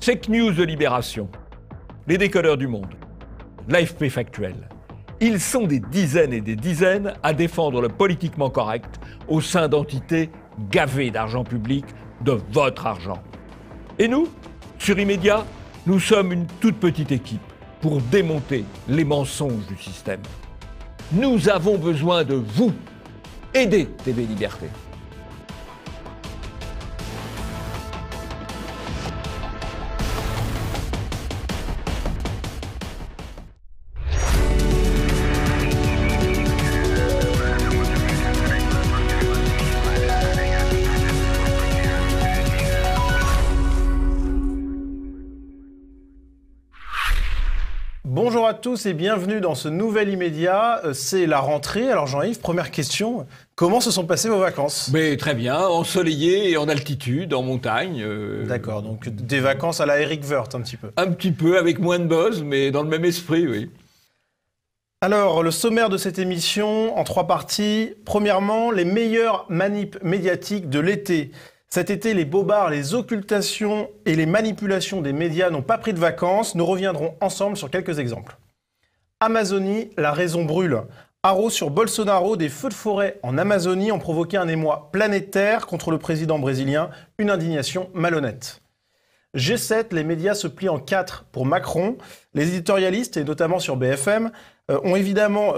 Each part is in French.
Fake News de Libération, les décodeurs du Monde, l'AFP Factuel. Ils sont des dizaines et des dizaines à défendre le politiquement correct au sein d'entités gavées d'argent public, de votre argent. Et nous, sur Immédiat, nous sommes une toute petite équipe pour démonter les mensonges du système. Nous avons besoin de vous. Aidez TV Liberté. Bonjour à tous et bienvenue dans ce nouvel Immédiat. C'est la rentrée. Alors Jean-Yves, première question, comment se sont passées vos vacances ? Mais très bien, ensoleillé et en altitude, en montagne. D'accord, donc des vacances à la Eric Woerth un petit peu. Un petit peu, avec moins de buzz, mais dans le même esprit, oui. Alors, le sommaire de cette émission en 3 parties. Premièrement, les meilleures manips médiatiques de l'été. Cet été, les bobards, les occultations et les manipulations des médias n'ont pas pris de vacances. Nous reviendrons ensemble sur quelques exemples. Amazonie, la raison brûle. Haro sur Bolsonaro, des feux de forêt en Amazonie ont provoqué un émoi planétaire contre le président brésilien, une indignation malhonnête. G7, les médias se plient en 4 pour Macron. Les éditorialistes, et notamment sur BFM, ont évidemment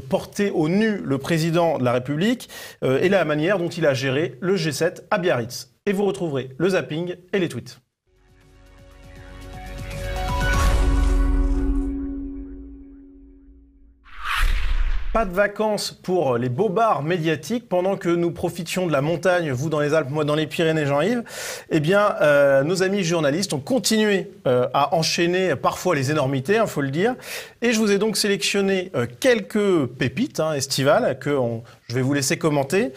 porté au nu le président de la République et la manière dont il a géré le G7 à Biarritz. Et vous retrouverez le zapping et les tweets. Pas de vacances pour les bobards médiatiques pendant que nous profitions de la montagne, vous dans les Alpes, moi dans les Pyrénées, Jean-Yves. Eh bien, nos amis journalistes ont continué à enchaîner parfois les énormités, faut le dire. Et je vous ai donc sélectionné quelques pépites estivales que je vais vous laisser commenter.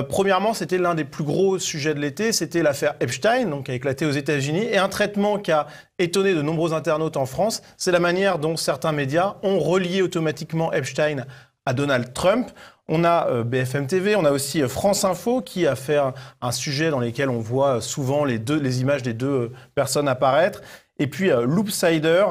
Premièrement, c'était l'un des plus gros sujets de l'été, c'était l'affaire Epstein, donc qui a éclaté aux États-Unis, et un traitement qui a étonné de nombreux internautes en France, c'est la manière dont certains médias ont relié automatiquement Epstein à Donald Trump. On a BFM TV, on a aussi France Info qui a fait un sujet dans lequel on voit souvent les images des deux personnes apparaître. Et puis Loopsider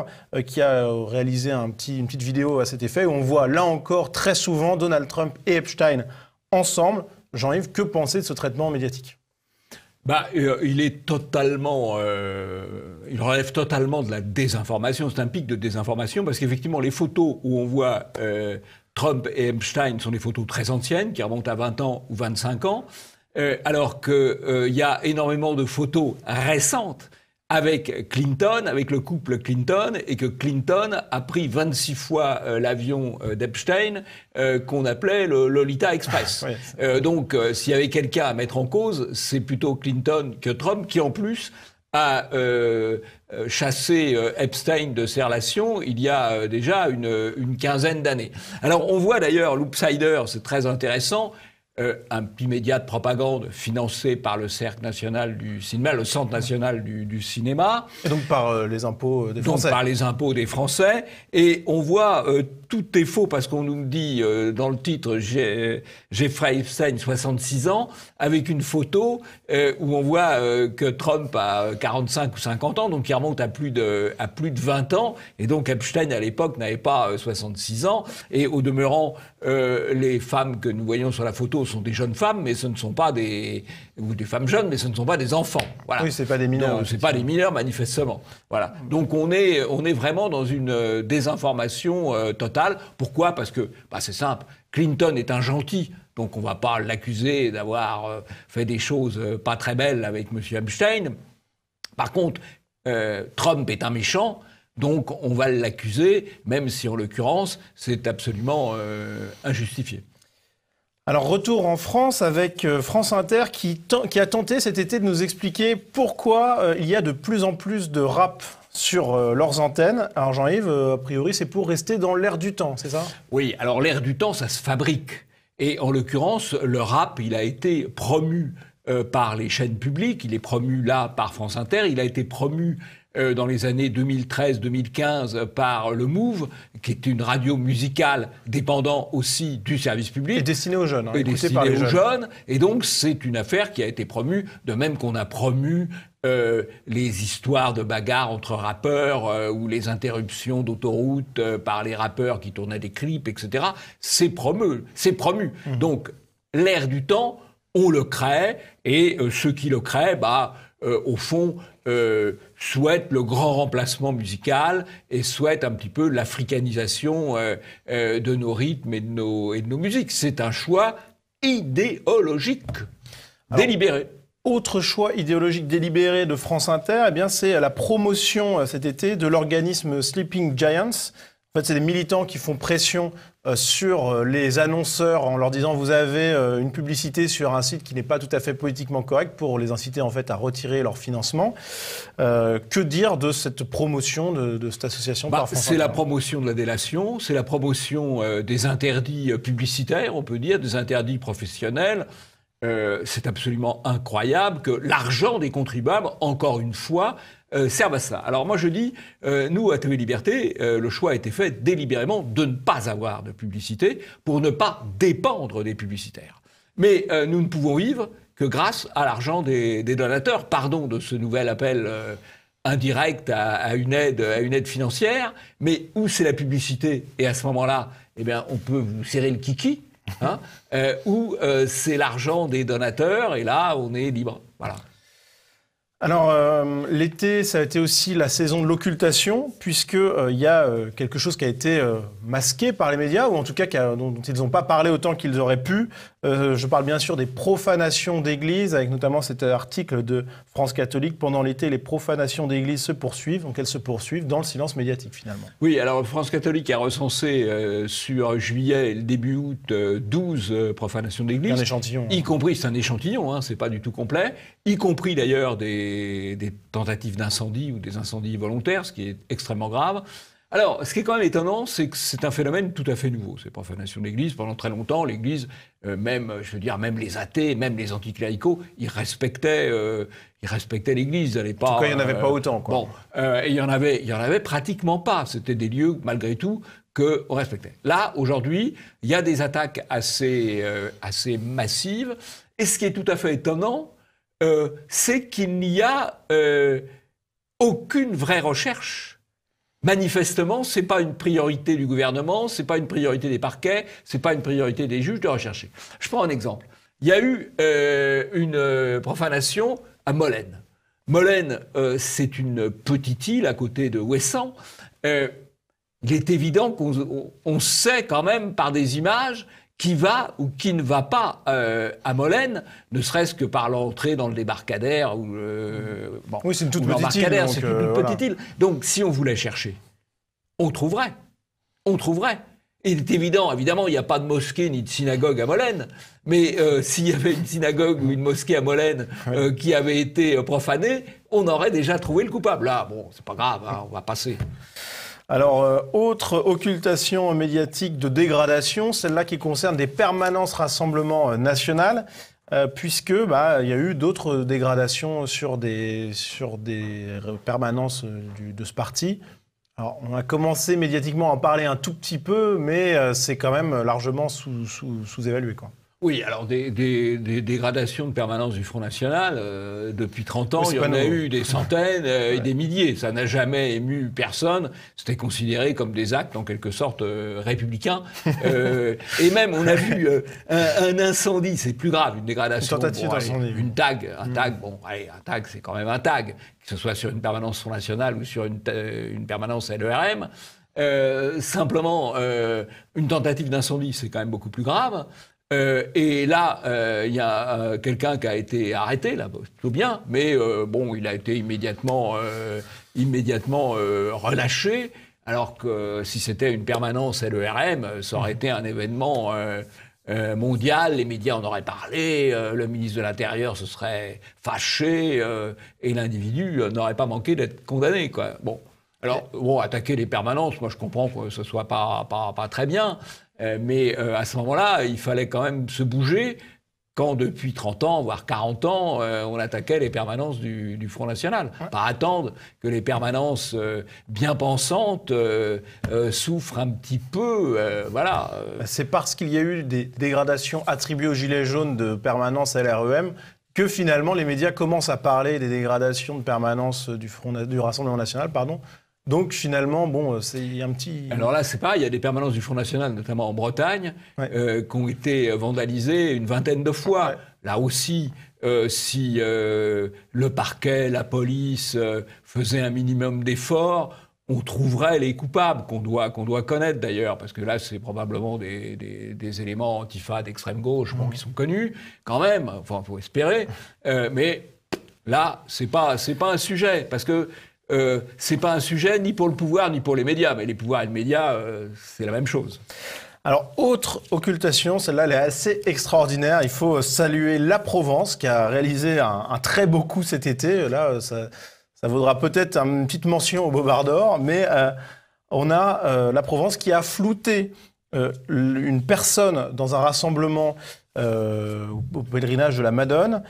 qui a réalisé une petite vidéo à cet effet où on voit là encore très souvent Donald Trump et Epstein ensemble. Jean-Yves, que penser de ce traitement médiatique ? Il est totalement, il relève totalement de la désinformation. C'est un pic de désinformation parce qu'effectivement les photos où on voit Trump et Epstein sont des photos très anciennes, qui remontent à 20 ans ou 25 ans, alors qu'il y a énormément de photos récentes avec Clinton, avec le couple Clinton, et que Clinton a pris 26 fois l'avion d'Epstein qu'on appelait le Lolita Express. Donc, s'il y avait quelqu'un à mettre en cause, c'est plutôt Clinton que Trump, qui en plus a chassé Epstein de ses relations il y a déjà une quinzaine d'années. Alors on voit d'ailleurs Loopsider, c'est très intéressant, un petit média de propagande financé par le Cercle national du cinéma, le Centre national du cinéma. Et donc par les impôts des Français. Donc par les impôts des Français. Et on voit tout est faux parce qu'on nous dit dans le titre Jeffrey Epstein, 66 ans, avec une photo où on voit que Trump a 45 ou 50 ans, donc il remonte à plus de 20 ans. Et donc Epstein à l'époque n'avait pas 66 ans. Et au demeurant, les femmes que nous voyons sur la photo sont des jeunes femmes, mais ce ne sont pas des femmes jeunes, mais ce ne sont pas des enfants. Voilà. Oui, c'est pas des mineurs. C'est pas des mineurs, manifestement. Voilà. Donc on est vraiment dans une désinformation totale. Pourquoi ? Parce que c'est simple. Clinton est un gentil, donc on va pas l'accuser d'avoir fait des choses pas très belles avec M. Epstein. Par contre, Trump est un méchant. Donc on va l'accuser, même si en l'occurrence c'est absolument injustifié. Alors retour en France avec France Inter qui a tenté cet été de nous expliquer pourquoi il y a de plus en plus de rap sur leurs antennes. Alors Jean-Yves, a priori c'est pour rester dans l'air du temps, c'est ça ? Oui, alors l'air du temps ça se fabrique. Et en l'occurrence le rap il a été promu par les chaînes publiques, il est promu là par France Inter, il a été promu dans les années 2013-2015 par le Move, qui est une radio musicale dépendant aussi du service public. Et destinée aux jeunes. Et destinée aux jeunes. Et donc, c'est une affaire qui a été promue, de même qu'on a promu les histoires de bagarres entre rappeurs ou les interruptions d'autoroute par les rappeurs qui tournaient des clips, etc. C'est promu. Donc, l'air du temps, on le crée, et ceux qui le créent, au fond, souhaitent le grand remplacement musical et souhaitent un petit peu l'africanisation de nos rythmes et de nos musiques. C'est un choix idéologique, délibéré. Autre choix idéologique délibéré de France Inter, c'est la promotion cet été de l'organisme Sleeping Giants. En fait, c'est des militants qui font pression sur les annonceurs en leur disant « vous avez une publicité sur un site qui n'est pas tout à fait politiquement correct » pour les inciter en fait à retirer leur financement. Que dire de cette promotion de cette association par France Inter ? C'est la promotion de la délation, c'est la promotion des interdits publicitaires, on peut dire, des interdits professionnels. C'est absolument incroyable que l'argent des contribuables, encore une fois, serve à ça. Alors moi je dis, nous à TV Liberté, le choix a été fait délibérément de ne pas avoir de publicité pour ne pas dépendre des publicitaires. Mais nous ne pouvons vivre que grâce à l'argent des donateurs. Pardon de ce nouvel appel indirect à une aide financière, mais où c'est la publicité et à ce moment-là, on peut vous serrer le kiki. Où c'est l'argent des donateurs et là on est libre. Voilà. Alors l'été, ça a été aussi la saison de l'occultation puisque y a quelque chose qui a été masqué par les médias ou en tout cas dont ils n'ont pas parlé autant qu'ils auraient pu. Je parle bien sûr des profanations d'églises avec notamment cet article de France Catholique. Pendant l'été, les profanations d'églises se poursuivent, donc elles se poursuivent dans le silence médiatique finalement. Oui, alors France Catholique a recensé sur juillet et le début août 12 profanations d'églises. Un échantillon. Y compris, c'est un échantillon, c'est pas du tout complet, y compris d'ailleurs des tentatives d'incendie ou des incendies volontaires, ce qui est extrêmement grave. Alors, ce qui est quand même étonnant, c'est que c'est un phénomène tout à fait nouveau, ces profanations d'église. Pendant très longtemps, l'Église, même les athées, même les anticléricaux, ils respectaient l'Église. En tout cas, il n'y en avait pas autant, quoi. Bon, il y en avait pratiquement pas. C'était des lieux, malgré tout, qu'on respectait. Là, aujourd'hui, il y a des attaques assez massives. Et ce qui est tout à fait étonnant, c'est qu'il n'y a aucune vraie recherche. Manifestement, c'est pas une priorité du gouvernement, c'est pas une priorité des parquets, c'est pas une priorité des juges de rechercher. Je prends un exemple. Il y a eu une profanation à Molène. Molène, c'est une petite île à côté de Ouessant. Il est évident qu'on sait quand même par des images qui va ou qui ne va pas à Molène, ne serait-ce que par l'entrée dans le débarcadère. Oui, c'est une toute petite île. C'est une petite île. Donc, si on voulait chercher, on trouverait. Il est évidemment, il n'y a pas de mosquée ni de synagogue à Molène, mais s'il y avait une synagogue ou une mosquée à Molène qui avait été profanée, on aurait déjà trouvé le coupable. Là, c'est pas grave, on va passer. Alors, autre occultation médiatique de dégradation, celle-là qui concerne des permanences rassemblements nationales, puisque il y a eu d'autres dégradations sur des permanences de ce parti. Alors, on a commencé médiatiquement à en parler un tout petit peu, mais c'est quand même largement sous-évalué, quoi. Oui, alors des dégradations de permanence du Front National, depuis 30 ans, il y en a eu des centaines et des milliers. Ça n'a jamais ému personne. C'était considéré comme des actes, en quelque sorte, républicains. Et même, on a vu un incendie, c'est plus grave, une dégradation. Une tentative d'incendie. Un tag, c'est quand même un tag, que ce soit sur une permanence Front National ou sur une permanence LERM. Simplement, une tentative d'incendie, c'est quand même beaucoup plus grave. Et là, il y a quelqu'un qui a été arrêté, là, plutôt bien, mais il a été immédiatement relâché, alors que si c'était une permanence LERM, ça aurait été un événement mondial, les médias en auraient parlé, le ministre de l'Intérieur se serait fâché, et l'individu n'aurait pas manqué d'être condamné, quoi. Alors, attaquer les permanences, moi je comprends que ce soit pas très bien, mais à ce moment-là, il fallait quand même se bouger quand depuis 30 ans, voire 40 ans, on attaquait les permanences du Front National. Pas attendre que les permanences bien pensantes souffrent un petit peu, voilà. C'est parce qu'il y a eu des dégradations attribuées aux Gilets jaunes de permanence LREM que finalement les médias commencent à parler des dégradations de permanence du Rassemblement national, pardon. Donc finalement, bon, c'est un petit... Alors là, c'est pareil, il y a des permanences du Front National, notamment en Bretagne, qui ont été vandalisées une vingtaine de fois. Ouais. Là aussi, si le parquet, la police faisaient un minimum d'efforts, on trouverait les coupables, qu'on doit connaître d'ailleurs, parce que là, c'est probablement des éléments antifa d'extrême gauche qui sont connus, quand même, enfin, il faut espérer. Mais là, c'est pas un sujet, parce que c'est pas un sujet ni pour le pouvoir ni pour les médias, mais les pouvoirs et les médias, c'est la même chose. Alors, autre occultation, celle-là, elle est assez extraordinaire. Il faut saluer La Provence, qui a réalisé un très beau coup cet été. Là, ça vaudra peut-être une petite mention au Bobard d'Or, mais on a La Provence qui a flouté une personne dans un rassemblement au pèlerinage de la Madone,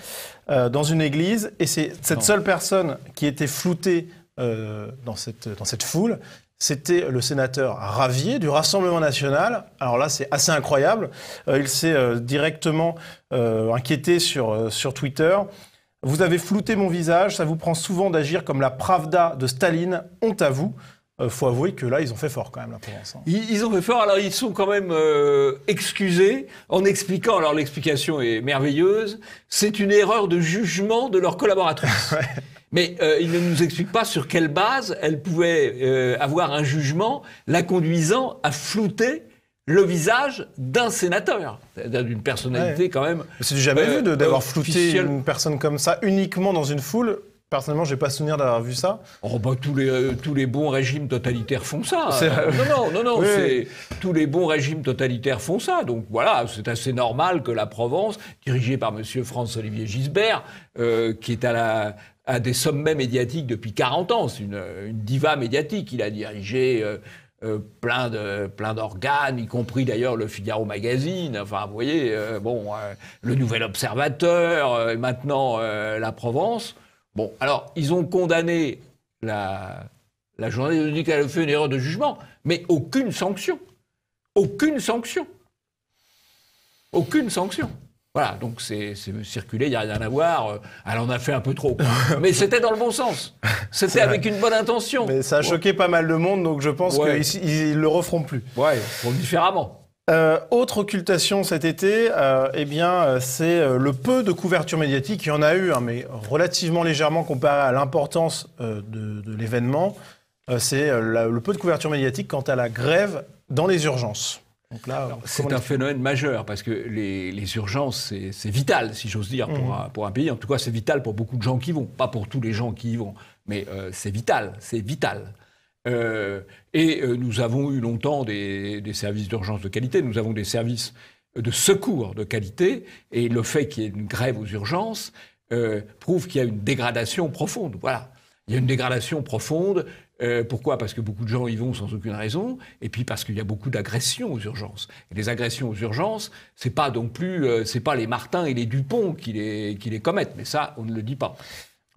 dans une église, et c'est cette seule personne qui était floutée dans cette foule. C'était le sénateur Ravier du Rassemblement national. Alors là, c'est assez incroyable. Il s'est directement inquiété sur Twitter. « Vous avez flouté mon visage, ça vous prend souvent d'agir comme la Pravda de Staline, honte à vous ». Faut avouer que là, ils ont fait fort quand même, La Provence. Ils ont fait fort, alors ils sont quand même excusés en expliquant, alors l'explication est merveilleuse, c'est une erreur de jugement de leur collaboratrice. Ouais. Mais ils ne nous expliquent pas sur quelle base elle pouvait avoir un jugement la conduisant à flouter le visage d'un sénateur, d'une personnalité quand même. C'est jamais vu d'avoir flouté une personne comme ça uniquement dans une foule. Personnellement, j'ai pas souvenir d'avoir vu ça. Oh bah tous les bons régimes totalitaires font ça. Non. Oui. Tous les bons régimes totalitaires font ça. Donc voilà, c'est assez normal que la Provence, dirigée par monsieur Franz-Olivier Gisbert, qui est à des sommets médiatiques depuis 40 ans, c'est une diva médiatique. Il a dirigé plein d'organes, y compris d'ailleurs le Figaro Magazine. Enfin, vous voyez, le Nouvel Observateur, et maintenant la Provence. Bon, alors, ils ont condamné la journaliste, ils ont dit qu'elle a fait une erreur de jugement, mais aucune sanction. Aucune sanction. Aucune sanction. Voilà, donc c'est circulé, il n'y a rien à voir. Elle en a fait un peu trop, quoi. Mais c'était dans le bon sens. C'était avec une bonne intention. Mais ça a choqué pas mal de monde, donc je pense qu'ils ne le referont plus. Ouais, ils feront différemment. Autre occultation cet été, c'est le peu de couverture médiatique. Il y en a eu, mais relativement légèrement comparé à l'importance de l'événement. C'est le peu de couverture médiatique quant à la grève dans les urgences. Donc là, c'est un phénomène majeur parce que les urgences, c'est vital, si j'ose dire, pour un pays. En tout cas, c'est vital pour beaucoup de gens qui y vont. Pas pour tous les gens qui y vont, mais c'est vital, c'est vital. Nous avons eu longtemps des services d'urgence de qualité, nous avons des services de secours de qualité, et le fait qu'il y ait une grève aux urgences prouve qu'il y a une dégradation profonde. Voilà, il y a une dégradation profonde. Pourquoi ? Parce que beaucoup de gens y vont sans aucune raison, et puis parce qu'il y a beaucoup d'agressions aux urgences. Et les agressions aux urgences, c'est pas non plus, c'est pas les Martin et les Dupont qui les commettent, mais ça, on ne le dit pas.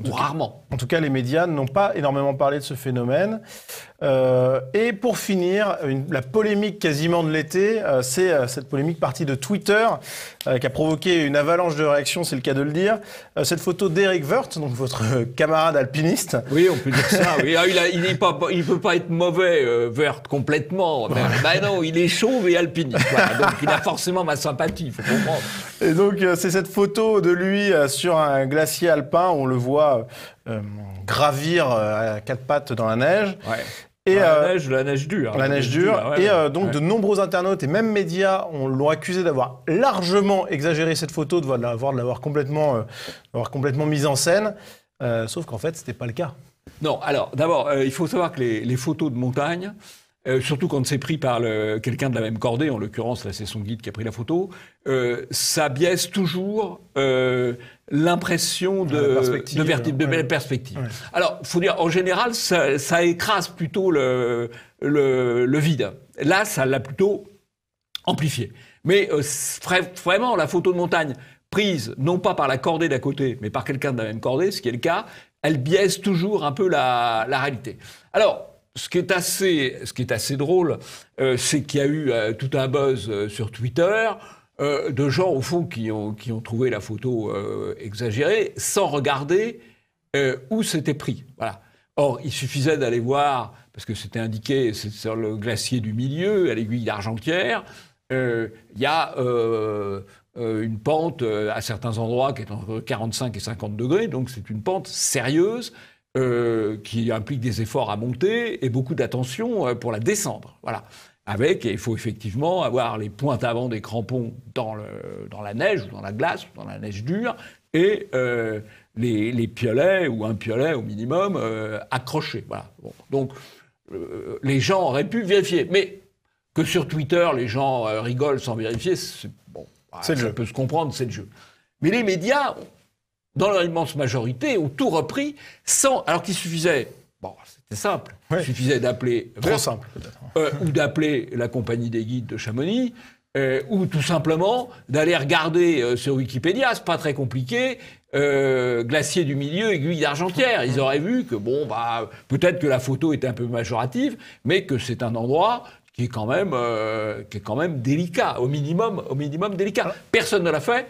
Rarement. En tout cas, les médias n'ont pas énormément parlé de ce phénomène. Et pour finir, la polémique quasiment de l'été, c'est cette polémique partie de Twitter qui a provoqué une avalanche de réactions, c'est le cas de le dire. Cette photo d'Eric Woerth, donc votre camarade alpiniste. Oui, on peut dire ça. Oui. Il peut pas être mauvais, Woerth, complètement. Ben non, il est chauve et alpiniste. Voilà. Donc il a forcément ma sympathie, il faut comprendre. Et donc c'est cette photo de lui sur un glacier alpin, on le voit gravir à quatre pattes dans la neige. Ouais. Et la neige dure. La neige dure. Donc de nombreux internautes et même médias l'ont accusé d'avoir largement exagéré cette photo, de l'avoir complètement mise en scène. Sauf qu'en fait, c'était pas le cas. Non, alors d'abord, il faut savoir que les photos de montagne, surtout quand c'est pris par quelqu'un de la même cordée, en l'occurrence, là c'est son guide qui a pris la photo, ça biaise toujours l'impression de belle perspective. Ouais. Alors, il faut dire, en général, ça écrase plutôt le vide. Là, ça l'a plutôt amplifié. Mais vraiment, la photo de montagne prise, non pas par la cordée d'à côté, mais par quelqu'un de la même cordée, ce qui est le cas, elle biaise toujours un peu la réalité. Alors, ce qui est assez drôle, c'est qu'il y a eu tout un buzz sur Twitter. de gens, au fond, qui ont trouvé la photo exagérée, sans regarder où c'était pris. Voilà. Or, il suffisait d'aller voir, parce que c'était indiqué, c'est sur le glacier du milieu, à l'aiguille d'Argentière, il y a une pente à certains endroits qui est entre 45 et 50 degrés, donc c'est une pente sérieuse qui implique des efforts à monter et beaucoup d'attention pour la descendre. Voilà. Il faut effectivement avoir les pointes avant des crampons dans la neige ou dans la glace ou dans la neige dure et les piolets ou un piolet au minimum accrochés. Voilà. Bon. Donc les gens auraient pu vérifier. Mais que sur Twitter, les gens rigolent sans vérifier, ça peut se comprendre, c'est le jeu. Mais les médias, dans leur immense majorité, ont tout repris alors qu'il suffisait... Bon, c'était simple. Ouais. Il suffisait d'appeler... Trop simple, peut-être. Ou d'appeler la compagnie des guides de Chamonix, ou tout simplement d'aller regarder sur Wikipédia, c'est pas très compliqué, glacier du milieu, aiguille d'Argentière. Ils auraient vu que, peut-être que la photo était un peu majorative, mais que c'est un endroit qui est quand même délicat, au minimum délicat. Personne ne l'a fait,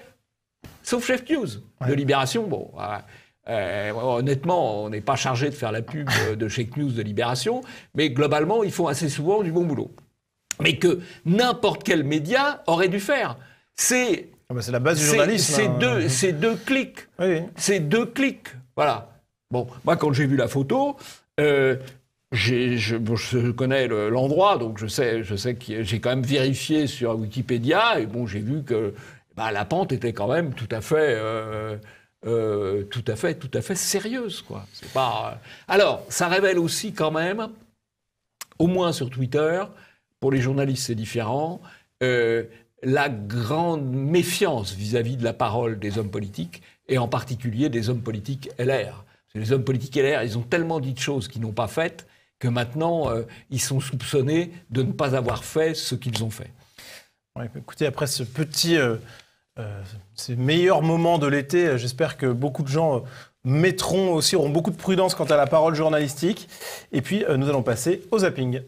sauf Chef News de Libération. Bon... honnêtement, on n'est pas chargé de faire la pub de Fake News de Libération, mais globalement, ils font assez souvent du bon boulot. Mais que n'importe quel média aurait dû faire. C'est la base du journalisme. C'est deux clics. Oui. C'est 2 clics. Voilà. Bon, moi, quand j'ai vu la photo, je connais l'endroit, donc je sais que j'ai quand même vérifié sur Wikipédia, et bon, j'ai vu que la pente était quand même tout à fait sérieuse, quoi. C'est pas... Alors, ça révèle aussi quand même, au moins sur Twitter, pour les journalistes c'est différent, la grande méfiance vis-à-vis de la parole des hommes politiques, et en particulier des hommes politiques LR. Parce que les hommes politiques LR, ils ont tellement dit de choses qu'ils n'ont pas faites, que maintenant, ils sont soupçonnés de ne pas avoir fait ce qu'ils ont fait. Ouais, écoutez, après ce petit... ces meilleurs moments de l'été, j'espère que beaucoup de gens auront beaucoup de prudence quant à la parole journalistique. Et puis, nous allons passer au zapping.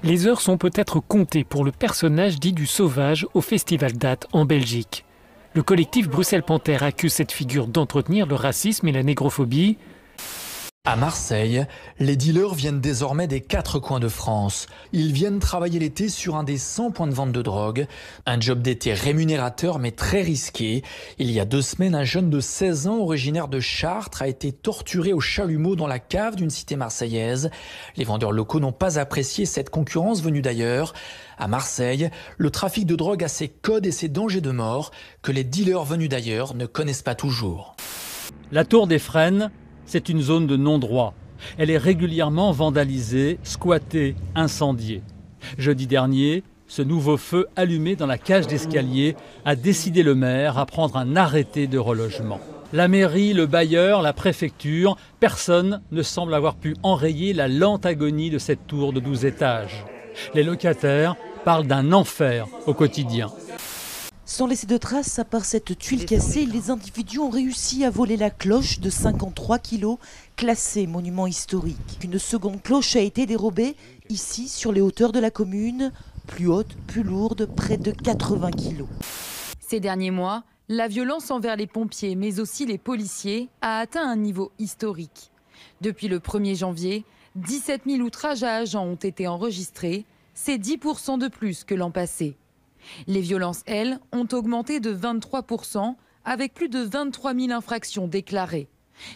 Les heures sont peut-être comptées pour le personnage dit du sauvage au Festival d'Ath en Belgique. Le collectif Bruxelles Panthère accuse cette figure d'entretenir le racisme et la négrophobie. À Marseille, les dealers viennent désormais des 4 coins de France. Ils viennent travailler l'été sur un des 100 points de vente de drogue. Un job d'été rémunérateur mais très risqué. Il y a 2 semaines, un jeune de 16 ans originaire de Chartres a été torturé au chalumeau dans la cave d'une cité marseillaise. Les vendeurs locaux n'ont pas apprécié cette concurrence venue d'ailleurs. À Marseille, le trafic de drogue a ses codes et ses dangers de mort que les dealers venus d'ailleurs ne connaissent pas toujours. La Tour des Frênes, c'est une zone de non-droit. Elle est régulièrement vandalisée, squattée, incendiée. Jeudi dernier, ce nouveau feu allumé dans la cage d'escalier a décidé le maire à prendre un arrêté de relogement. La mairie, le bailleur, la préfecture, personne ne semble avoir pu enrayer la lente agonie de cette tour de 12 étages. Les locataires parlent d'un enfer au quotidien. Sans laisser de traces, à part cette tuile cassée, les individus ont réussi à voler la cloche de 53 kilos, classée monument historique. Une seconde cloche a été dérobée, ici, sur les hauteurs de la commune, plus haute, plus lourde, près de 80 kilos. Ces derniers mois, la violence envers les pompiers, mais aussi les policiers, a atteint un niveau historique. Depuis le 1er janvier, 17 000 outrages à agents ont été enregistrés, c'est 10% de plus que l'an passé. Les violences, elles, ont augmenté de 23%, avec plus de 23 000 infractions déclarées,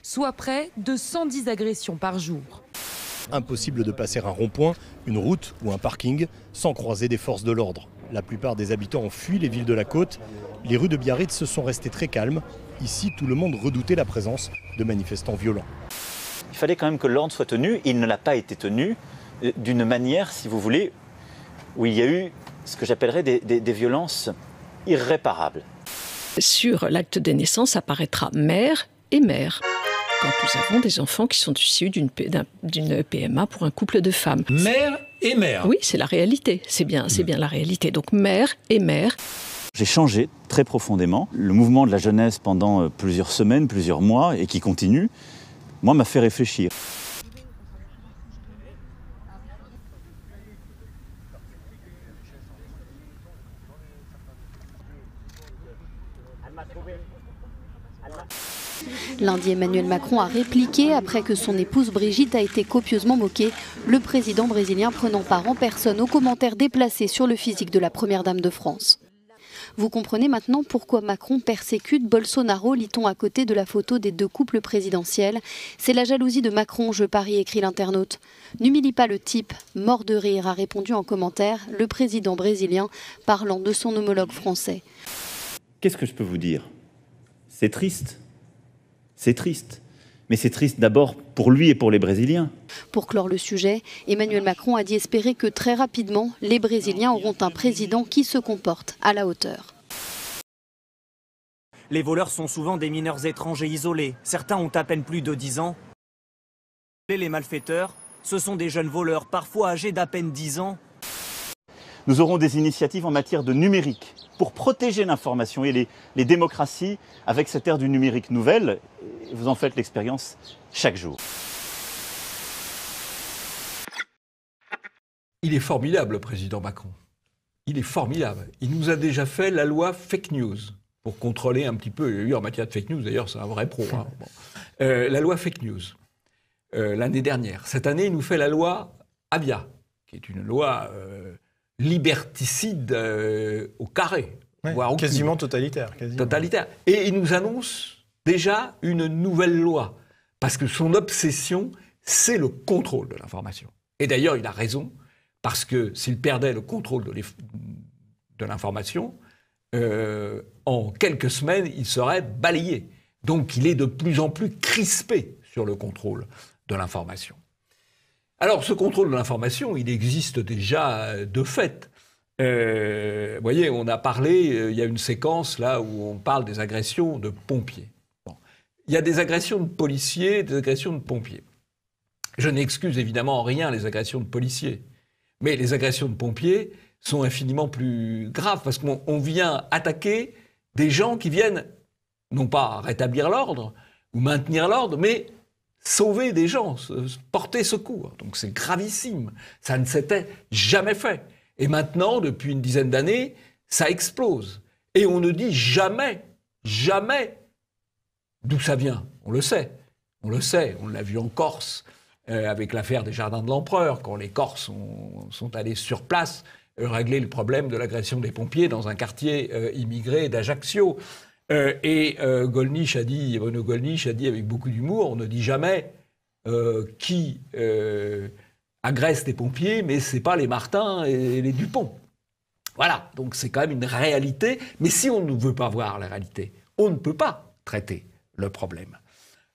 soit près de 110 agressions par jour. Impossible de passer un rond-point, une route ou un parking sans croiser des forces de l'ordre. La plupart des habitants ont fui les villes de la côte. Les rues de Biarritz se sont restées très calmes. Ici, tout le monde redoutait la présence de manifestants violents. Il fallait quand même que l'ordre soit tenu. Il ne l'a pas été tenu d'une manière, si vous voulez, où il y a eu ce que j'appellerais des violences irréparables. Sur l'acte de naissance apparaîtra mère et mère, quand nous avons des enfants qui sont issus d'une PMA pour un couple de femmes. Mère et mère. Oui, c'est la réalité, c'est bien la réalité. Donc mère et mère. J'ai changé très profondément. Le mouvement de la jeunesse pendant plusieurs semaines, plusieurs mois, et qui continue, moi, m'a fait réfléchir. Lundi, Emmanuel Macron a répliqué après que son épouse Brigitte a été copieusement moquée, le président brésilien prenant part en personne aux commentaires déplacés sur le physique de la première dame de France. Vous comprenez maintenant pourquoi Macron persécute Bolsonaro, lit-on à côté de la photo des deux couples présidentiels. C'est la jalousie de Macron, je parie, écrit l'internaute. N'humilie pas le type, mort de rire, a répondu en commentaire le président brésilien parlant de son homologue français. Qu'est-ce que je peux vous dire? C'est triste. C'est triste. Mais c'est triste d'abord pour lui et pour les Brésiliens. Pour clore le sujet, Emmanuel Macron a dit espérer que très rapidement, les Brésiliens auront un président qui se comporte à la hauteur. Les voleurs sont souvent des mineurs étrangers isolés. Certains ont à peine plus de 10 ans. Les malfaiteurs, ce sont des jeunes voleurs, parfois âgés d'à peine 10 ans. Nous aurons des initiatives en matière de numérique pour protéger l'information et les démocraties avec cette ère du numérique nouvelle. Vous en faites l'expérience chaque jour. Il est formidable, le président Macron. Il est formidable. Il nous a déjà fait la loi fake news pour contrôler un petit peu. Il y a eu en matière de fake news, d'ailleurs, c'est un vrai pro. Hein. Bon. La loi fake news, l'année dernière. Cette année, il nous fait la loi Avia, qui est une loi liberticide au carré. Ouais, voire quasiment totalitaire. Quasiment. Totalitaire. Et il nous annonce déjà une nouvelle loi. Parce que son obsession, c'est le contrôle de l'information. Et d'ailleurs, il a raison, parce que s'il perdait le contrôle de l'information, en quelques semaines, il serait balayé. Donc il est de plus en plus crispé sur le contrôle de l'information. Alors ce contrôle de l'information, il existe déjà de fait. Vous voyez, on a parlé, il y a une séquence là où on parle des agressions de pompiers. Bon. Il y a des agressions de policiers, des agressions de pompiers. Je n'excuse évidemment en rien les agressions de policiers. Mais les agressions de pompiers sont infiniment plus graves parce qu'on vient attaquer des gens qui viennent, non pas rétablir l'ordre ou maintenir l'ordre, mais sauver des gens, porter secours. Donc c'est gravissime. Ça ne s'était jamais fait. Et maintenant, depuis une dizaine d'années, ça explose. Et on ne dit jamais, jamais d'où ça vient. On le sait. On le sait. On l'a vu en Corse, avec l'affaire des Jardins de l'Empereur, quand les Corses sont allés sur place régler le problème de l'agression des pompiers dans un quartier immigré d'Ajaccio. Bono Gollnisch a dit avec beaucoup d'humour, on ne dit jamais qui agresse des pompiers, mais c'est pas les Martin et les Dupont. Voilà, donc c'est quand même une réalité. Mais si on ne veut pas voir la réalité, on ne peut pas traiter le problème.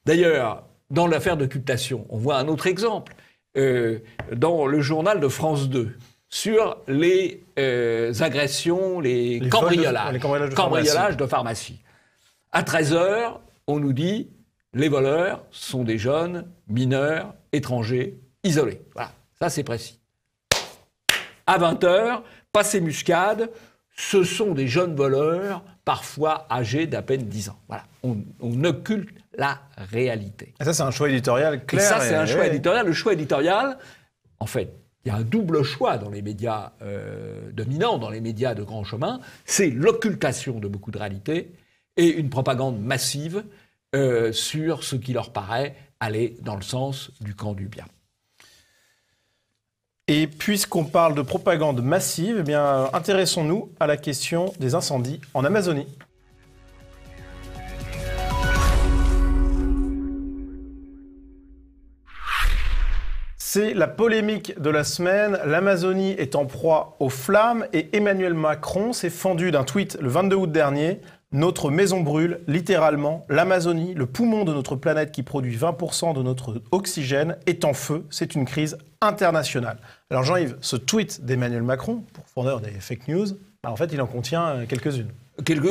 D'ailleurs, dans l'affaire d'occultation, on voit un autre exemple. Dans le journal de France 2, sur les agressions, les cambriolages de pharmacie. À 13h, on nous dit les voleurs sont des jeunes, mineurs, étrangers, isolés. Voilà, ça c'est précis. À 20h, passé Muscade, ce sont des jeunes voleurs, parfois âgés d'à peine 10 ans. Voilà, on occulte la réalité. Et ça, c'est un choix éditorial clair. Et ça, c'est un choix éditorial. Le choix éditorial, en fait, il y a un double choix dans les médias dominants, dans les médias de grand chemin. C'est l'occultation de beaucoup de réalités et une propagande massive sur ce qui leur paraît aller dans le sens du camp du bien. Et puisqu'on parle de propagande massive, eh bien, intéressons-nous à la question des incendies en Amazonie. C'est la polémique de la semaine. L'Amazonie est en proie aux flammes et Emmanuel Macron s'est fendu d'un tweet le 22 août dernier. Notre maison brûle, littéralement. L'Amazonie, le poumon de notre planète qui produit 20% de notre oxygène, est en feu. C'est une crise internationale. Alors Jean-Yves, ce tweet d'Emmanuel Macron, pourfendeur des fake news, en fait, il en contient quelques-unes.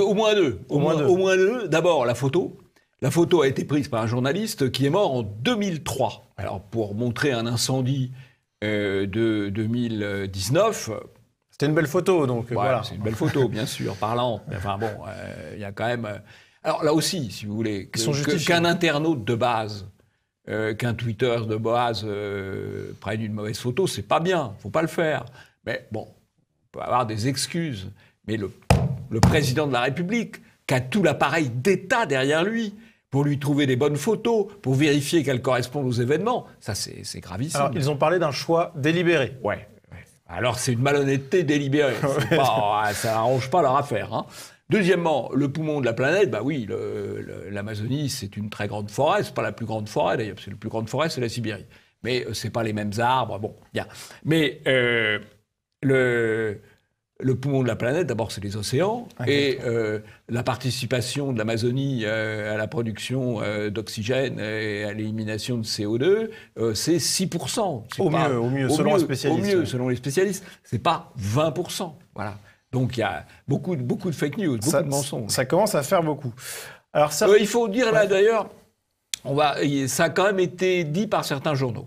Au moins deux. Au moins deux. D'abord, la photo. La photo a été prise par un journaliste qui est mort en 2003. Alors, pour montrer un incendie de 2019... C'était une belle photo, donc voilà. C'est une belle photo, bien sûr, parlante. Mais enfin bon, il y a quand même... Alors là aussi, si vous voulez, qu'un internaute de base, qu'un Twitter de base prenne une mauvaise photo, c'est pas bien, faut pas le faire. Mais bon, on peut avoir des excuses. Mais le président de la République, qui a tout l'appareil d'État derrière lui, pour lui trouver des bonnes photos, pour vérifier qu'elles correspondent aux événements. Ça, c'est gravissime. Alors, ils ont parlé d'un choix délibéré. Ouais. Alors, c'est une malhonnêteté délibérée. Ça n'arrange pas leur affaire. Hein. Deuxièmement, le poumon de la planète, bah oui, l'Amazonie, c'est une très grande forêt. C'est pas la plus grande forêt, d'ailleurs, parce que la plus grande forêt, c'est la Sibérie. Mais c'est pas les mêmes arbres, bon, bien. Mais le poumon de la planète, d'abord, c'est les océans. Et la participation de l'Amazonie à la production d'oxygène et à l'élimination de CO2, c'est 6%. Au mieux, selon les spécialistes. Au mieux, selon les spécialistes. C'est pas 20%. Voilà. Donc, il y a beaucoup de fake news, beaucoup de mensonges. Ça commence à faire beaucoup. Alors, ça... il faut dire, là, d'ailleurs, ça a quand même été dit par certains journaux.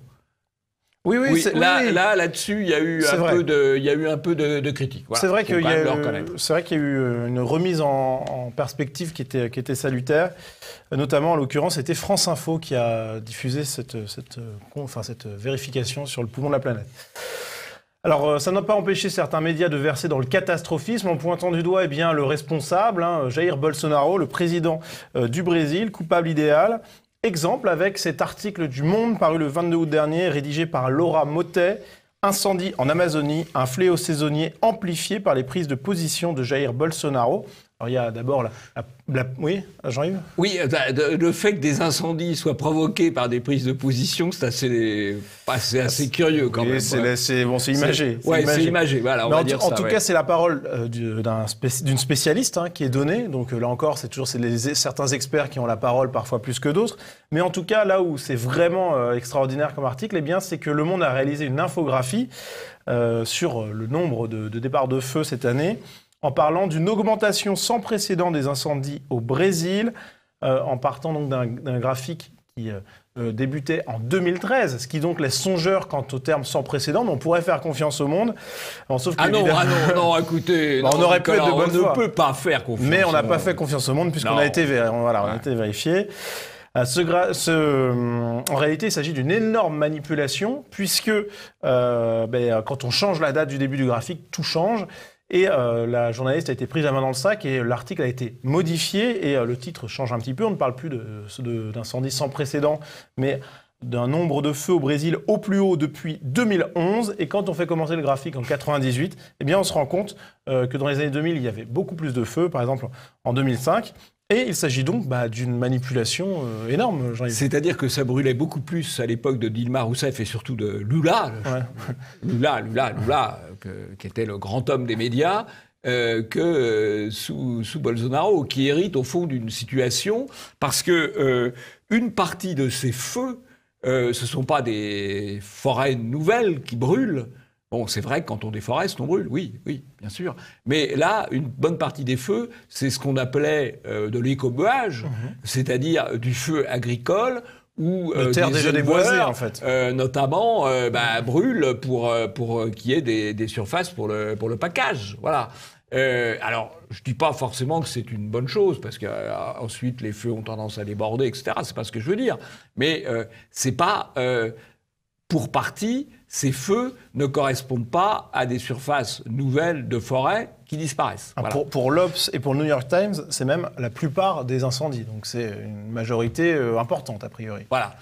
Oui. Là-dessus, il y a eu un peu de critique. Voilà, c'est vrai qu'il y a eu une remise en perspective qui était salutaire. Notamment, en l'occurrence, c'était France Info qui a diffusé cette vérification sur le poumon de la planète. Alors, ça n'a pas empêché certains médias de verser dans le catastrophisme en pointant du doigt le responsable, Jair Bolsonaro, le président du Brésil, coupable idéal. Exemple avec cet article du Monde paru le 22 août dernier, rédigé par Laura Motet. Incendie en Amazonie, un fléau saisonnier amplifié par les prises de position de Jair Bolsonaro. Alors il y a d'abord oui, Jean-Yves ? Oui, le fait que des incendies soient provoqués par des prises de position, c'est assez curieux quand même. C'est imagé. C'est imagé, voilà, on va dire ça. En tout cas, c'est la parole d'une spécialiste qui est donnée. Donc là encore, c'est certains experts qui ont la parole, parfois plus que d'autres. Mais en tout cas, là où c'est vraiment extraordinaire comme article, c'est que Le Monde a réalisé une infographie sur le nombre de départs de feu cette année, en parlant d'une augmentation sans précédent des incendies au Brésil, en partant donc d'un graphique qui débutait en 2013, ce qui donc laisse songeur quant au terme sans précédent, mais on pourrait faire confiance au Monde. Sauf non, écoutez... on aurait pu être de bonne foi. On ne peut pas faire confiance. Mais on n'a pas fait confiance au Monde, puisqu'on a été vérifié. En réalité, il s'agit d'une énorme manipulation, puisque quand on change la date du début du graphique, tout change. Et la journaliste a été prise la main dans le sac et l'article a été modifié et le titre change un petit peu. On ne parle plus d'incendie sans précédent, mais d'un nombre de feux au Brésil au plus haut depuis 2011. Et quand on fait commencer le graphique en 98, on se rend compte que dans les années 2000, il y avait beaucoup plus de feux, par exemple en 2005. Et il s'agit donc d'une manipulation énorme, Jean-Yves. C'est-à-dire que ça brûlait beaucoup plus à l'époque de Dilma Rousseff et surtout de Lula, qui était le grand homme des médias, que sous Bolsonaro, qui hérite au fond d'une situation, parce que une partie de ces feux, ce ne sont pas des forêts nouvelles qui brûlent. Bon, c'est vrai que quand on déforeste, on brûle, oui, bien sûr. Mais là, une bonne partie des feux, c'est ce qu'on appelait de l'écobuage, c'est-à-dire du feu agricole, où de terre déjà déboisée, en fait. Notamment, brûlent pour qu'il y ait des surfaces pour le package. Voilà. Alors, je ne dis pas forcément que c'est une bonne chose, parce qu'ensuite, les feux ont tendance à déborder, etc. C'est pas ce que je veux dire. Mais c'est pas... pour partie, ces feux ne correspondent pas à des surfaces nouvelles de forêt qui disparaissent. Voilà. Pour l'Obs et pour le New York Times, c'est même la plupart des incendies. Donc c'est une majorité importante, a priori. Voilà.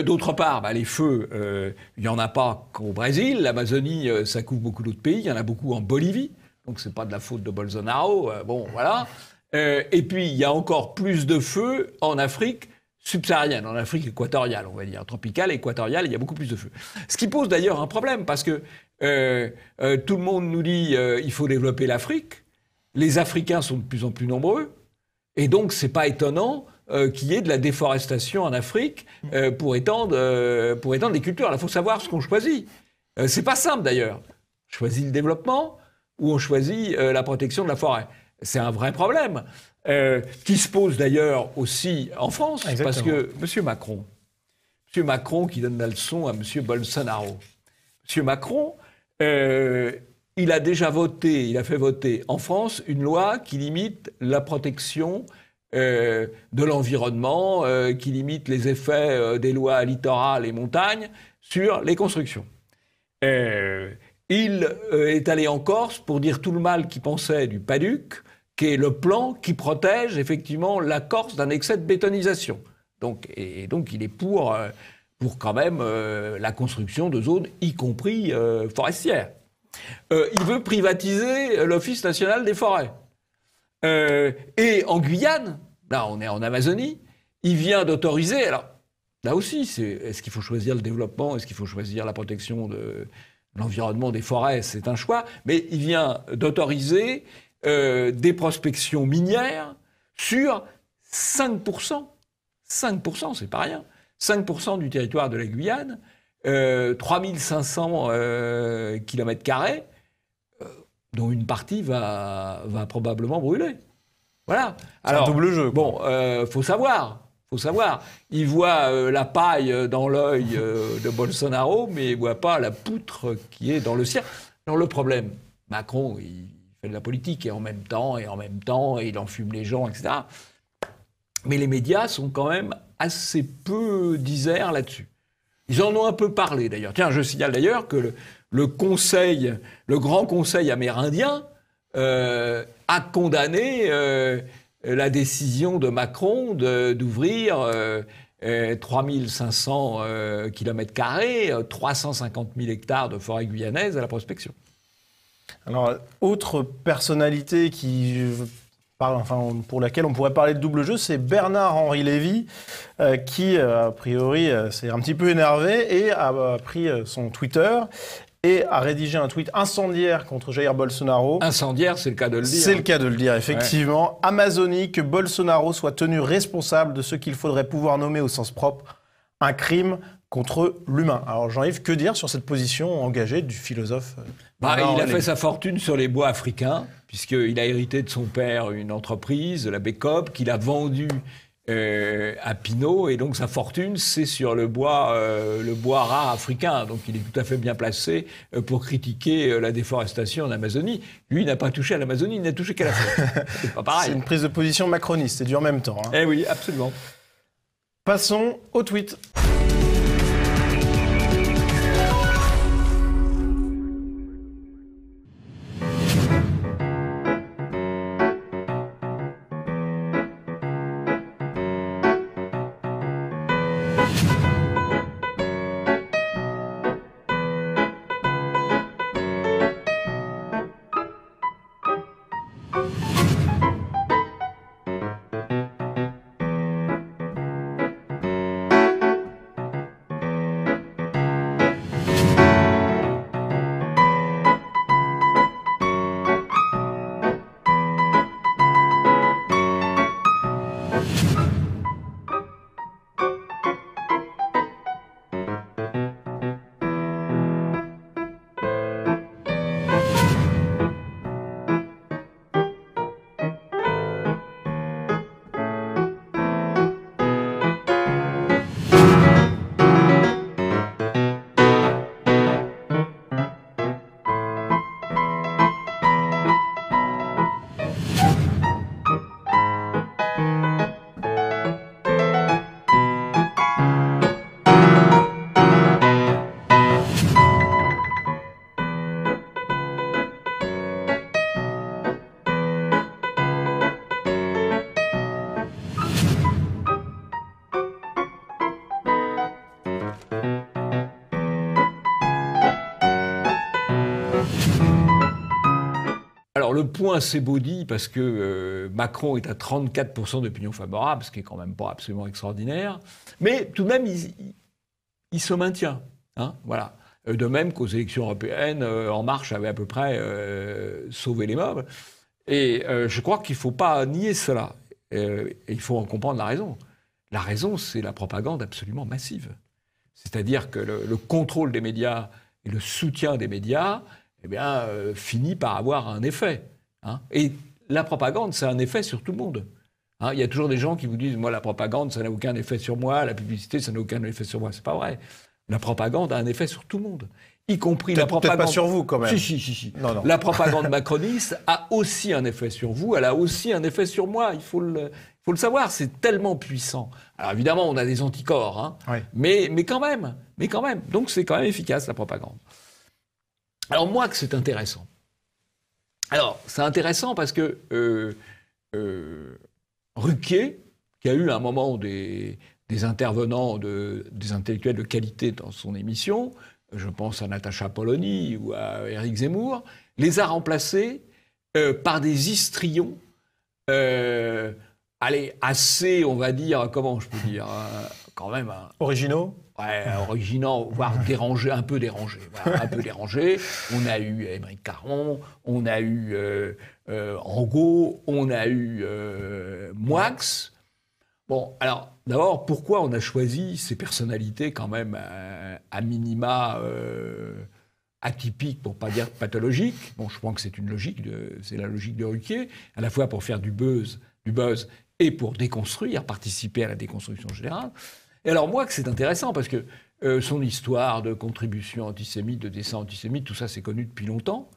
D'autre part, les feux, il n'y en a pas qu'au Brésil. L'Amazonie, ça couvre beaucoup d'autres pays. Il y en a beaucoup en Bolivie. Donc ce n'est pas de la faute de Bolsonaro. Voilà. Et puis, il y a encore plus de feux en Afrique subsaharienne, en Afrique équatoriale, on va dire, tropicale, équatoriale, il y a beaucoup plus de feux. Ce qui pose d'ailleurs un problème, parce que tout le monde nous dit il faut développer l'Afrique, les Africains sont de plus en plus nombreux, et donc c'est pas étonnant qu'il y ait de la déforestation en Afrique pour étendre les cultures. Alors, il faut savoir ce qu'on choisit. C'est pas simple d'ailleurs. On choisit le développement ou on choisit la protection de la forêt. C'est un vrai problème. Qui se pose d'ailleurs aussi en France. Exactement. Parce que M. Macron qui donne la leçon à M. Bolsonaro, M. Macron, il a fait voter en France une loi qui limite la protection de l'environnement, qui limite les effets des lois littorales et montagnes sur les constructions. Il est allé en Corse pour dire tout le mal qu'il pensait du Padduc, qui est le plan qui protège effectivement la Corse d'un excès de bétonisation. Donc il est pour quand même la construction de zones, y compris forestières. Il veut privatiser l'Office national des forêts. Et en Guyane, là on est en Amazonie, il vient d'autoriser, alors là aussi, est-ce qu'il faut choisir le développement, est-ce qu'il faut choisir la protection de l'environnement des forêts, c'est un choix, mais il vient d'autoriser des prospections minières sur 5%. 5%, c'est pas rien. 5% du territoire de la Guyane, 3500 km², dont une partie va probablement brûler. Voilà. Alors, c'est un double jeu. Bon, faut savoir. Il voit la paille dans l'œil de Bolsonaro, mais il voit pas la poutre qui est dans le sien. Alors le problème, Macron, il fait de la politique et en même temps, il enfume les gens, etc. Mais les médias sont quand même assez peu diserts là-dessus. Ils en ont un peu parlé d'ailleurs. Tiens, je signale d'ailleurs que le Grand Conseil amérindien a condamné la décision de Macron d'ouvrir 3500 km², 350 000 hectares de forêt guyanaise à la prospection. Alors, autre personnalité pour laquelle on pourrait parler de double jeu, c'est Bernard-Henri Lévy, qui, a priori, s'est un petit peu énervé et a pris son Twitter et a rédigé un tweet incendiaire contre Jair Bolsonaro. Incendiaire, c'est le cas de le dire. C'est le cas de le dire, effectivement. Ouais. Amazonie, que Bolsonaro soit tenu responsable de ce qu'il faudrait pouvoir nommer au sens propre un crime contre l'humain. Alors Jean-Yves, que dire sur cette position engagée du philosophe il a fait sa fortune sur les bois africains, puisqu'il a hérité de son père une entreprise, la Bécob, qu'il a vendue à Pinault, et donc sa fortune, c'est sur le bois rare africain. Donc il est tout à fait bien placé pour critiquer la déforestation en Amazonie. Lui, il n'a pas touché à l'Amazonie, il n'a touché qu'à l'Afrique. C'est pas pareil. C'est une prise de position macroniste, c'est du en même temps. Eh oui, absolument. Passons au tweet. Alors le point s'est beau dit parce que Macron est à 34% d'opinion favorable, ce qui est quand même pas absolument extraordinaire. Mais tout de même, il se maintient. Hein, voilà. De même qu'aux élections européennes, En Marche avait à peu près sauvé les meubles. Et je crois qu'il ne faut pas nier cela. Et il faut en comprendre la raison. La raison, c'est la propagande absolument massive. C'est-à-dire que le contrôle des médias et le soutien des médias finit par avoir un effet. Hein. Et la propagande, ça a un effet sur tout le monde. Hein, il y a toujours des gens qui vous disent « Moi, la propagande, ça n'a aucun effet sur moi. La publicité, ça n'a aucun effet sur moi. » C'est pas vrai. La propagande a un effet sur tout le monde. Y compris la propagande... Peut-être pas sur vous, quand même. Si. Non. La propagande macroniste a aussi un effet sur vous. Elle a aussi un effet sur moi. Il faut le savoir. C'est tellement puissant. Alors, évidemment, on a des anticorps. Hein, oui. mais quand même. Donc, c'est quand même efficace, la propagande. Alors, moi, que c'est intéressant. Alors, c'est intéressant parce que Ruquier, qui a eu à un moment des intervenants, des intellectuels de qualité dans son émission, je pense à Natacha Polony ou à Éric Zemmour, les a remplacés par des histrions, assez, on va dire, comment je peux dire, quand même... Originaux ? Ouais, originaux, voire dérangés, un peu dérangés. Voilà, un peu dérangés. On a eu Émeric Caron, on a eu Angot, on a eu Moix. Bon, alors, d'abord, pourquoi on a choisi ces personnalités quand même à minima atypiques, pour ne pas dire pathologiques? Bon, je pense que c'est la logique de Ruquier, à la fois pour faire du buzz et pour déconstruire, participer à la déconstruction générale. Et alors, moi, c'est intéressant parce que son histoire de contribution antisémite, de dessin antisémite, tout ça, c'est connu depuis longtemps.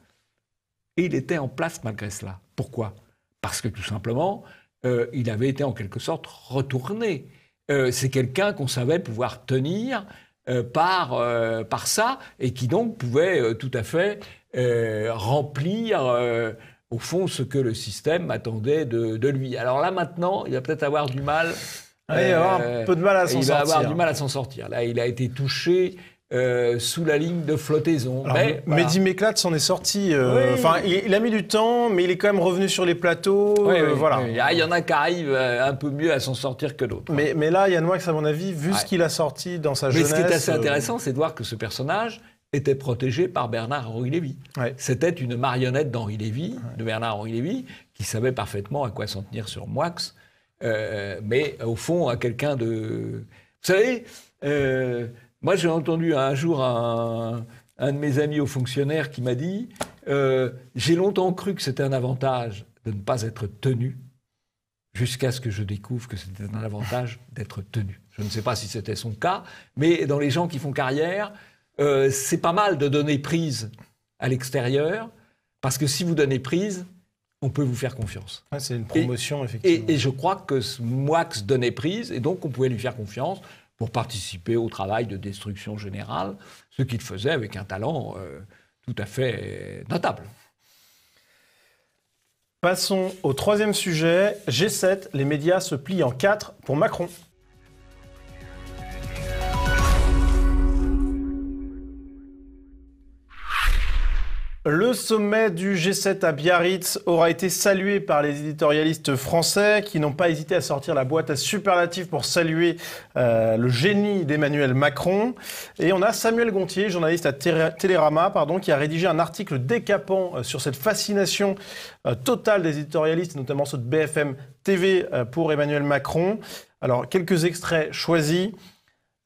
Et il était en place malgré cela. Pourquoi? Parce que tout simplement, il avait été en quelque sorte retourné. C'est quelqu'un qu'on savait pouvoir tenir par ça et qui donc pouvait tout à fait remplir au fond ce que le système attendait de lui. Alors là maintenant, il va peut-être avoir du mal. Il va avoir un peu de mal à s'en sortir. Il va avoir du mal à s'en sortir. Là, il a été touché sous la ligne de flottaison. Alors, Mehdi Méclate s'en est sorti. Il a mis du temps, mais il est quand même revenu sur les plateaux. Voilà. Il y en a qui arrivent un peu mieux à s'en sortir que d'autres. Mais là, Yann Moix, à mon avis, vu ce qu'il a sorti dans sa jeunesse... Mais ce qui est assez intéressant, c'est de voir que ce personnage était protégé par Bernard-Henri Lévy. C'était une marionnette d'Henri Lévy, de Bernard-Henri Lévy, qui savait parfaitement à quoi s'en tenir sur Moix. Mais au fond, à quelqu'un de... Vous savez, moi j'ai entendu un jour un de mes amis hauts fonctionnaires qui m'a dit j'ai longtemps cru que c'était un avantage de ne pas être tenu, jusqu'à ce que je découvre que c'était un avantage d'être tenu. Je ne sais pas si c'était son cas, mais dans les gens qui font carrière, c'est pas mal de donner prise à l'extérieur, parce que si vous donnez prise, on peut vous faire confiance. C'est une promotion, effectivement. Et je crois que Moix donnait prise, et donc on pouvait lui faire confiance pour participer au travail de destruction générale, ce qu'il faisait avec un talent tout à fait notable. Passons au troisième sujet. G7, les médias se plient en 4 pour Macron. Le sommet du G7 à Biarritz aura été salué par les éditorialistes français qui n'ont pas hésité à sortir la boîte à superlatifs pour saluer le génie d'Emmanuel Macron. Et on a Samuel Gontier, journaliste à Télérama, qui a rédigé un article décapant sur cette fascination totale des éditorialistes, notamment ceux de BFM TV pour Emmanuel Macron. Alors, quelques extraits choisis.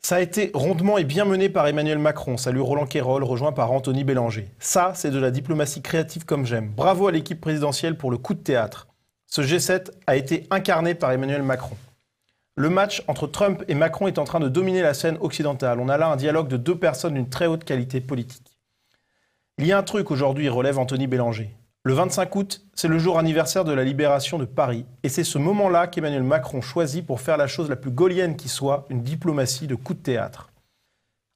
Ça a été rondement et bien mené par Emmanuel Macron. Salut Roland Quérol, rejoint par Anthony Bélanger. Ça, c'est de la diplomatie créative comme j'aime. Bravo à l'équipe présidentielle pour le coup de théâtre. Ce G7 a été incarné par Emmanuel Macron. Le match entre Trump et Macron est en train de dominer la scène occidentale. On a là un dialogue de deux personnes d'une très haute qualité politique. Il y a un truc aujourd'hui, relève Anthony Bélanger. Le 25 août, c'est le jour anniversaire de la libération de Paris. Et c'est ce moment-là qu'Emmanuel Macron choisit pour faire la chose la plus gaulienne qui soit, une diplomatie de coup de théâtre.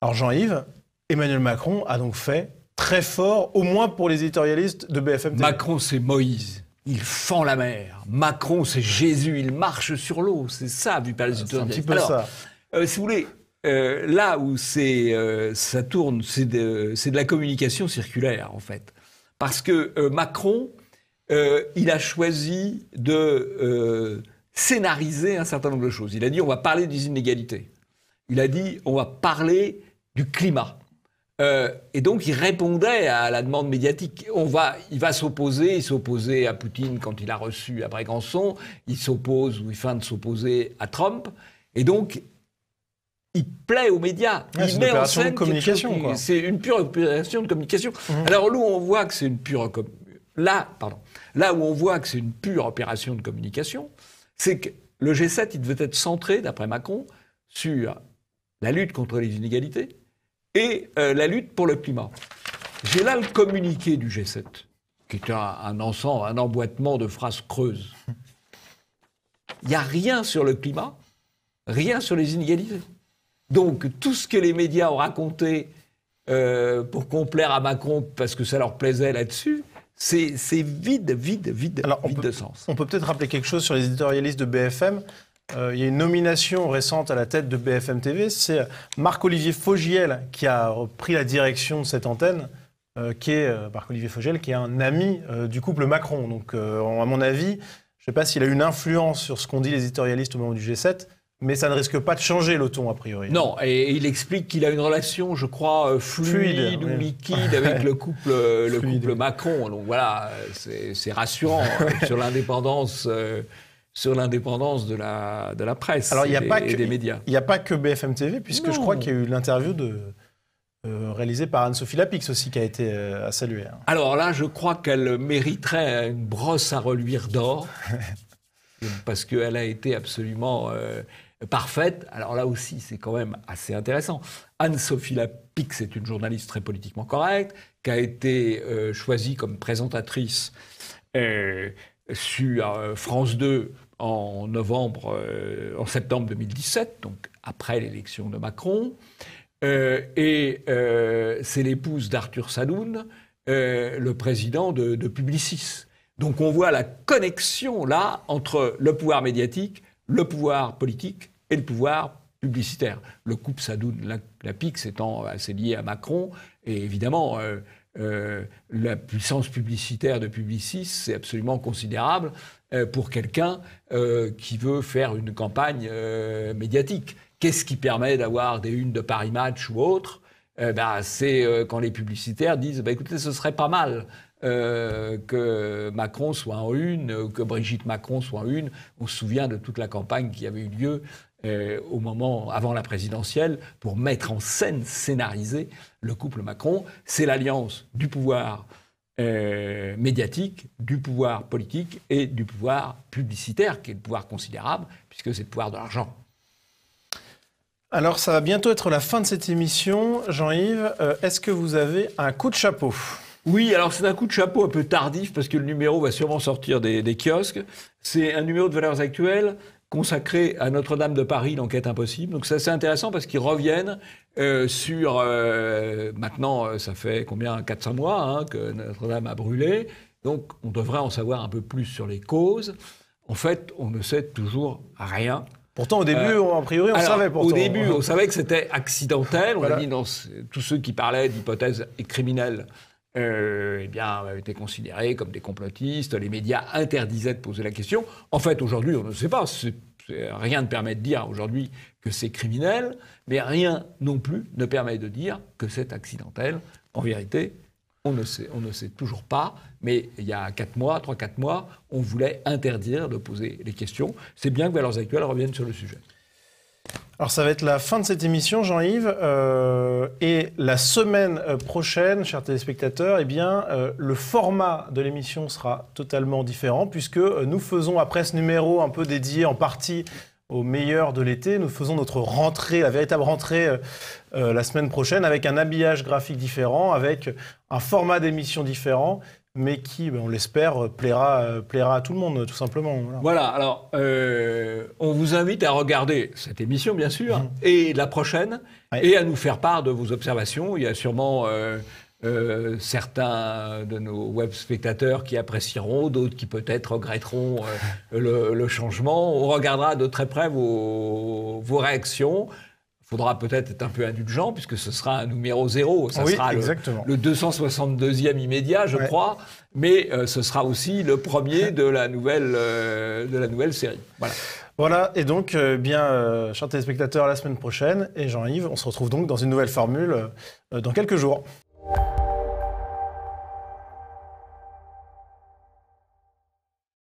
Alors Jean-Yves, Emmanuel Macron a donc fait très fort, au moins pour les éditorialistes de BFM TV. Macron, c'est Moïse. Il fend la mer. Macron, c'est Jésus. Il marche sur l'eau. C'est ça, vu par les éditorialistes. C'est un petit peu ça. Si vous voulez, là où ça tourne, c'est de la communication circulaire, en fait. Parce que Macron, il a choisi de scénariser un certain nombre de choses. Il a dit on va parler des inégalités. Il a dit on va parler du climat. Et donc il répondait à la demande médiatique. Il va s'opposer. Il s'opposait à Poutine quand il a reçu à Brégançon. Il s'oppose ou il feint de s'opposer à Trump. Et donc il plaît aux médias. Il met en scène communication, quoi. C'est une pure opération de communication. Alors là où on voit que c'est une pure là où on voit que c'est une pure opération de communication, c'est que le G7 il devait être centré, d'après Macron, sur la lutte contre les inégalités et la lutte pour le climat. J'ai là le communiqué du G7, qui est un ensemble, un emboîtement de phrases creuses. Il n'y a rien sur le climat, rien sur les inégalités. Donc, tout ce que les médias ont raconté pour complaire à Macron, parce que ça leur plaisait là-dessus, c'est vide de sens. On peut peut-être rappeler quelque chose sur les éditorialistes de BFM. Il y a une nomination récente à la tête de BFM TV. C'est Marc-Olivier Fogiel qui a pris la direction de cette antenne, Marc-Olivier Fogiel, qui est un ami du couple Macron. Donc, à mon avis, je ne sais pas s'il a une influence sur ce qu'ont dit les éditorialistes au moment du G7, mais ça ne risque pas de changer le ton, a priori. Non, et il explique qu'il a une relation, je crois, fluide ou liquide avec le couple Macron. Donc voilà, c'est rassurant sur l'indépendance de la presse. Alors, et des médias. Il n'y a pas que BFM TV, puisque je crois qu'il y a eu l'interview réalisée par Anne-Sophie Lapix aussi, qui a été à saluer. Alors là, je crois qu'elle mériterait une brosse à reluire d'or, parce qu'elle a été absolument parfaite. Alors là aussi, c'est quand même assez intéressant. Anne-Sophie Lapix est une journaliste très politiquement correcte, qui a été choisie comme présentatrice sur France 2 en septembre 2017, donc après l'élection de Macron. C'est l'épouse d'Arthur Sadoun, le président de Publicis. Donc on voit la connexion là entre le pouvoir médiatique, le pouvoir politique et le pouvoir publicitaire. Le couple Sadoun-Lapix étant assez lié à Macron, et évidemment la puissance publicitaire de Publicis, c'est absolument considérable pour quelqu'un qui veut faire une campagne médiatique. Qu'est-ce qui permet d'avoir des unes de Paris Match ou autres ? C'est quand les publicitaires disent écoutez, ce serait pas mal que Macron soit en une, que Brigitte Macron soit en une. On se souvient de toute la campagne qui avait eu lieu avant la présidentielle pour mettre en scène, scénariser le couple Macron. C'est l'alliance du pouvoir médiatique, du pouvoir politique et du pouvoir publicitaire, qui est le pouvoir considérable, puisque c'est le pouvoir de l'argent. Alors, ça va bientôt être la fin de cette émission. Jean-Yves, est-ce que vous avez un coup de chapeau ? Oui, alors c'est un coup de chapeau un peu tardif, parce que le numéro va sûrement sortir des kiosques. C'est un numéro de Valeurs Actuelles consacré à Notre-Dame de Paris, l'enquête impossible. Donc c'est assez intéressant parce qu'ils reviennent sur... maintenant, ça fait combien ? 400 mois que Notre-Dame a brûlé. Donc on devrait en savoir un peu plus sur les causes. En fait, on ne sait toujours rien. Pourtant, au début, a priori, on savait. Pourtant. Au début, on savait que c'était accidentel. On a dit tous ceux qui parlaient d'hypothèses criminelles étaient considérés comme des complotistes. Les médias interdisaient de poser la question. En fait, aujourd'hui, on ne sait pas. Rien ne permet de dire aujourd'hui que c'est criminel, mais rien non plus ne permet de dire que c'est accidentel. En vérité, on ne sait toujours pas, mais il y a 3-4 mois, on voulait interdire de poser les questions. C'est bien que Valeurs Actuelles reviennent sur le sujet. Alors ça va être la fin de cette émission, Jean-Yves. Et la semaine prochaine, chers téléspectateurs, le format de l'émission sera totalement différent, puisque nous faisons, après ce numéro un peu dédié en partie au meilleur de l'été, nous faisons notre rentrée, la véritable rentrée la semaine prochaine, avec un habillage graphique différent, avec un format d'émission différent, mais qui, on l'espère, plaira à tout le monde, tout simplement. Voilà, alors, on vous invite à regarder cette émission, bien sûr, et la prochaine, et à nous faire part de vos observations. Il y a sûrement certains de nos web spectateurs qui apprécieront, d'autres qui peut-être regretteront le changement. On regardera de très près vos réactions. Il faudra peut-être être un peu indulgent, puisque ce sera un numéro 0. Ça sera le 262e immédiat, je crois. Mais ce sera aussi le premier de la nouvelle série. Voilà, et donc, chers téléspectateurs, à la semaine prochaine. Et Jean-Yves, on se retrouve donc dans une nouvelle formule dans quelques jours.